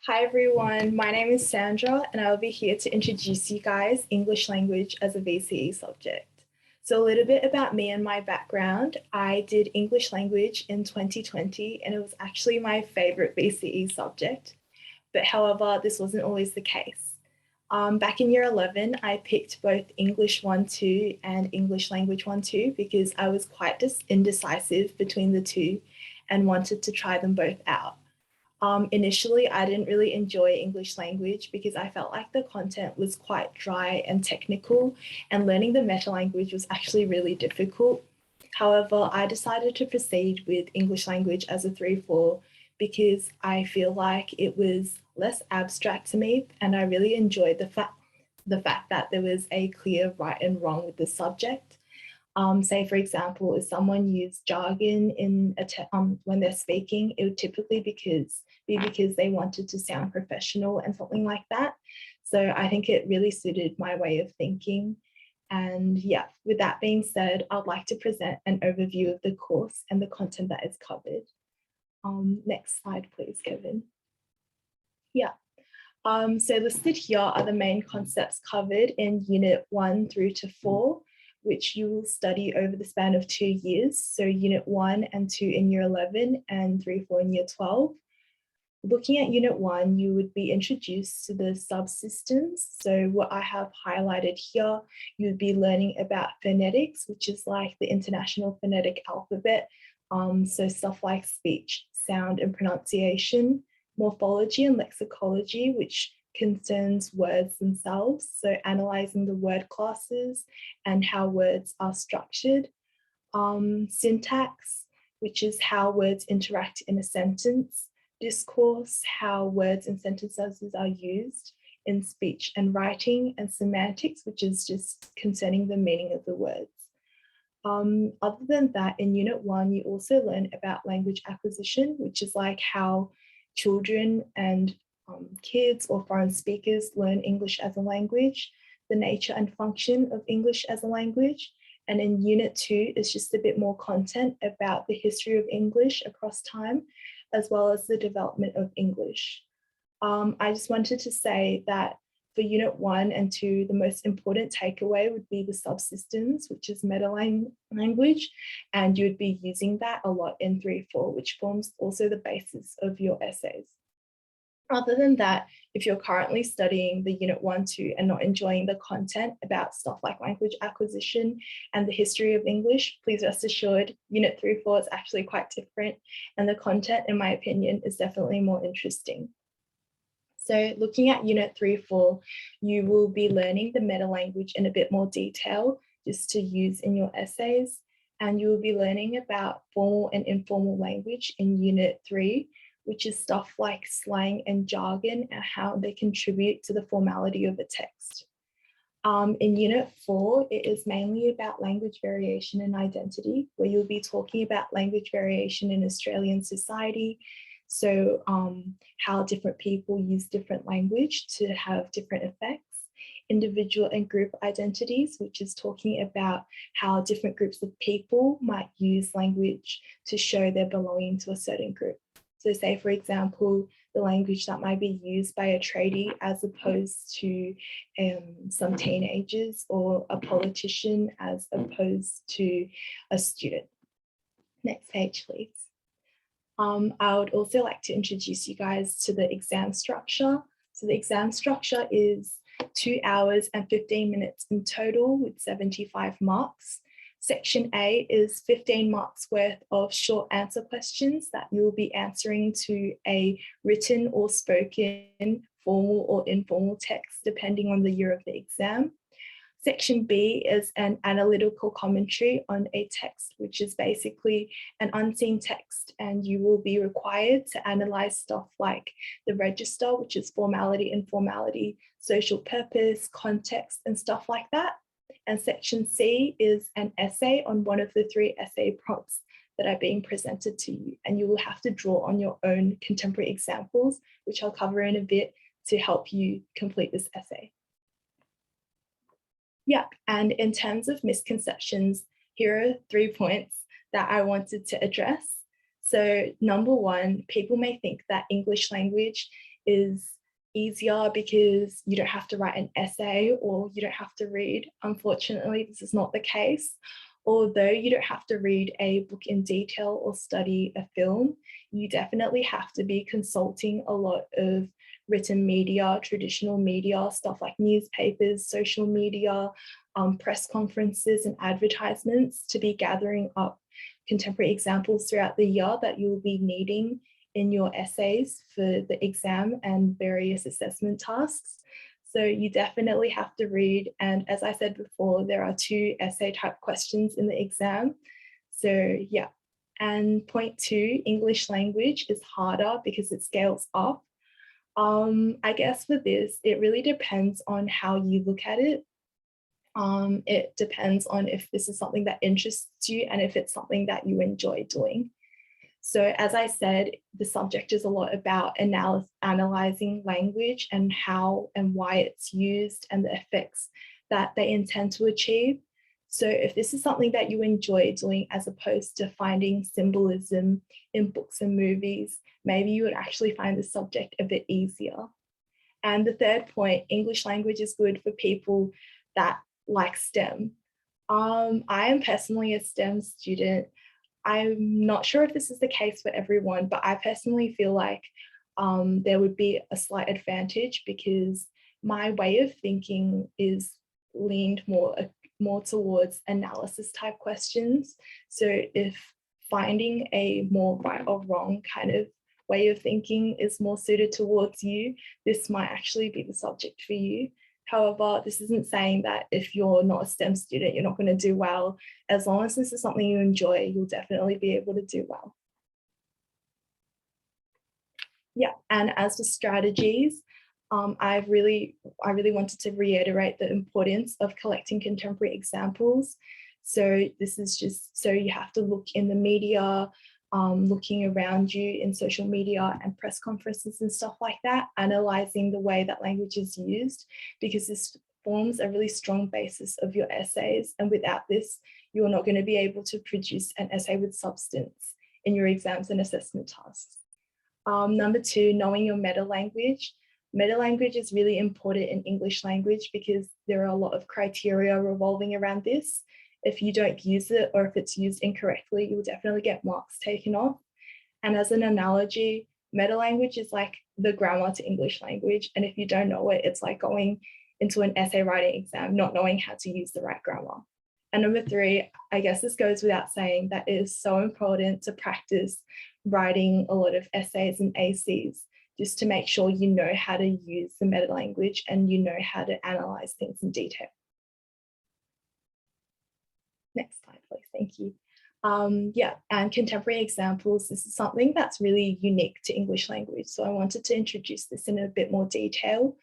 Hi everyone, my name is Sandra and I will be here to introduce you guys English language as a VCE subject. So a little bit about me and my background. I did English language in 2020 and it was actually my favorite VCE subject. But however, this wasn't always the case. Back in year 11, I picked both English 1-2 and English language 1-2 because I was quite indecisive between the two and wanted to try them both out. Initially, I didn't really enjoy English language because I felt like the content was quite dry and technical, and learning the meta language was actually really difficult. However, I decided to proceed with English language as a 3-4 because I feel like it was less abstract to me, and I really enjoyed the fact that there was a clear right and wrong with the subject. Say, for example, if someone used jargon when they're speaking, it would typically be because they wanted to sound professional and something like that. So I think it really suited my way of thinking. And yeah, with that being said, I'd like to present an overview of the course and the content that is covered. Next slide, please, Kevin. Yeah. So listed here are the main concepts covered in Unit 1 through to 4, which you will study over the span of 2 years. So Unit 1 and 2 in Year 11 and 3-4 in Year 12. Looking at Unit 1, you would be introduced to the subsystems. So what I have highlighted here, you would be learning about phonetics, which is like the International Phonetic Alphabet. So stuff like speech, sound and pronunciation, morphology and lexicology, which concerns words themselves. So analyzing the word classes and how words are structured. Syntax, which is how words interact in a sentence. Discourse, how words and sentences are used in speech and writing, and semantics, which is just concerning the meaning of the words. Other than that, in Unit 1, you also learn about language acquisition, which is like how children and kids or foreign speakers learn English as a language, the nature and function of English as a language. And in Unit 2 is just a bit more content about the history of English across time, as well as the development of English. I just wanted to say that for Unit 1 and 2, the most important takeaway would be the subsystems, which is meta language, and you would be using that a lot in 3-4, which forms also the basis of your essays. Other than that, if you're currently studying the Unit 1-2 and not enjoying the content about stuff like language acquisition and the history of English, please rest assured Unit 3-4 is actually quite different, and the content, in my opinion, is definitely more interesting. So looking at Unit 3-4, you will be learning the meta language in a bit more detail just to use in your essays, and you will be learning about formal and informal language in Unit 3, which is stuff like slang and jargon and how they contribute to the formality of a text. In Unit 4, it is mainly about language variation and identity, where you'll be talking about language variation in Australian society. So how different people use different language to have different effects. Individual and group identities, which is talking about how different groups of people might use language to show their belonging to a certain group. So say, for example, the language that might be used by a tradie as opposed to some teenagers, or a politician as opposed to a student. Next page, please. I would also like to introduce you guys to the exam structure. So the exam structure is 2 hours and 15 minutes in total with 75 marks. Section A is 15 marks worth of short answer questions that you'll be answering to a written or spoken, formal or informal text, depending on the year of the exam. Section B is an analytical commentary on a text, which is basically an unseen text, and you will be required to analyze stuff like the register, which is formality, informality, social purpose, context, and stuff like that. And Section C is an essay on one of the 3 essay prompts that are being presented to you, and you will have to draw on your own contemporary examples, which I'll cover in a bit to help you complete this essay. Yeah, and in terms of misconceptions, here are 3 points that I wanted to address. So number 1, people may think that English language is easier because you don't have to write an essay or you don't have to read. Unfortunately, this is not the case. Although you don't have to read a book in detail or study a film, you definitely have to be consulting a lot of written media, traditional media, stuff like newspapers, social media, press conferences and advertisements to be gathering up contemporary examples throughout the year that you'll be needing in your essays for the exam and various assessment tasks. So you definitely have to read. And as I said before, there are 2 essay type questions in the exam. So yeah. And point 2, English language is harder because it scales up. I guess for this, it really depends on how you look at it. It depends on if this is something that interests you and if it's something that you enjoy doing. So as I said, the subject is a lot about analyzing language and how and why it's used and the effects that they intend to achieve. So if this is something that you enjoy doing as opposed to finding symbolism in books and movies, maybe you would actually find the subject a bit easier. And the third point, English language is good for people that like STEM. I am personally a STEM student. I'm not sure if this is the case for everyone, but I personally feel like there would be a slight advantage because my way of thinking is leaned more towards analysis type questions. So if finding a more right or wrong kind of way of thinking is more suited towards you, this might actually be the subject for you. However, this isn't saying that if you're not a STEM student, you're not going to do well. As long as this is something you enjoy, you'll definitely be able to do well. Yeah, and as for strategies, I really wanted to reiterate the importance of collecting contemporary examples. So this is just, so you have to look in the media, looking around you in social media and press conferences and stuff like that, analyzing the way that language is used, because this forms a really strong basis of your essays. And without this, you're not going to be able to produce an essay with substance in your exams and assessment tasks. Number 2, knowing your meta language. Meta language is really important in English language because there are a lot of criteria revolving around this. If you don't use it or if it's used incorrectly, you'll definitely get marks taken off. And as an analogy, meta language is like the grammar to English language. And if you don't know it, it's like going into an essay writing exam, not knowing how to use the right grammar. And number 3, I guess this goes without saying, that it is so important to practice writing a lot of essays and ACs, just to make sure you know how to use the meta language and you know how to analyze things in detail. Next slide, please. Thank you. Yeah, and contemporary examples. This is something that's really unique to English language. So I wanted to introduce this in a bit more detail.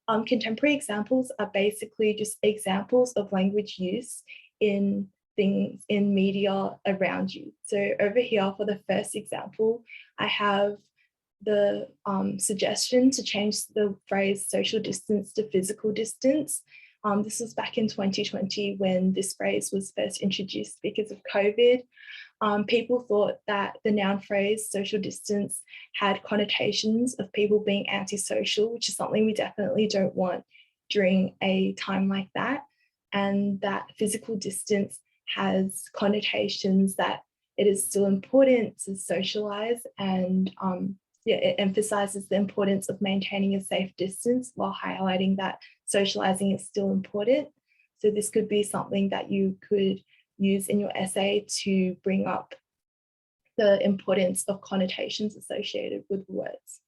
Contemporary examples are basically just examples of language use in things in media around you. So over here for the first example, I have the suggestion to change the phrase social distance to physical distance. This was back in 2020 when this phrase was first introduced because of COVID. People thought that the noun phrase social distance had connotations of people being antisocial, which is something we definitely don't want during a time like that. And that physical distance has connotations that it is still important to socialize, and it emphasizes the importance of maintaining a safe distance while highlighting that socializing is still important. So this could be something that you could use in your essay to bring up the importance of connotations associated with words.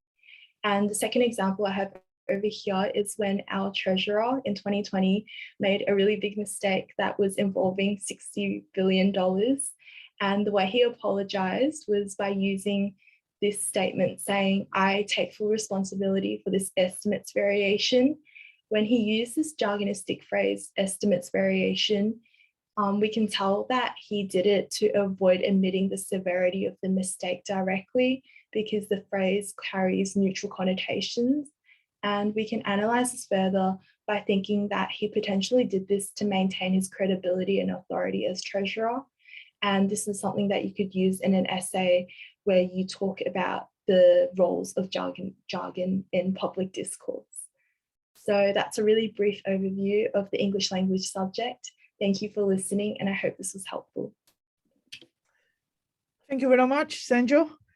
And the second example I have over here is when our treasurer in 2020 made a really big mistake that was involving $60 billion. And the way he apologized was by using this statement saying, "I take full responsibility for this estimates variation." When he used this jargonistic phrase, estimates variation, we can tell that he did it to avoid admitting the severity of the mistake directly, because the phrase carries neutral connotations. And we can analyze this further by thinking that he potentially did this to maintain his credibility and authority as treasurer. And this is something that you could use in an essay where you talk about the roles of jargon in public discourse. So that's a really brief overview of the English language subject. Thank you for listening, and I hope this was helpful. Thank you very much, Sanjo.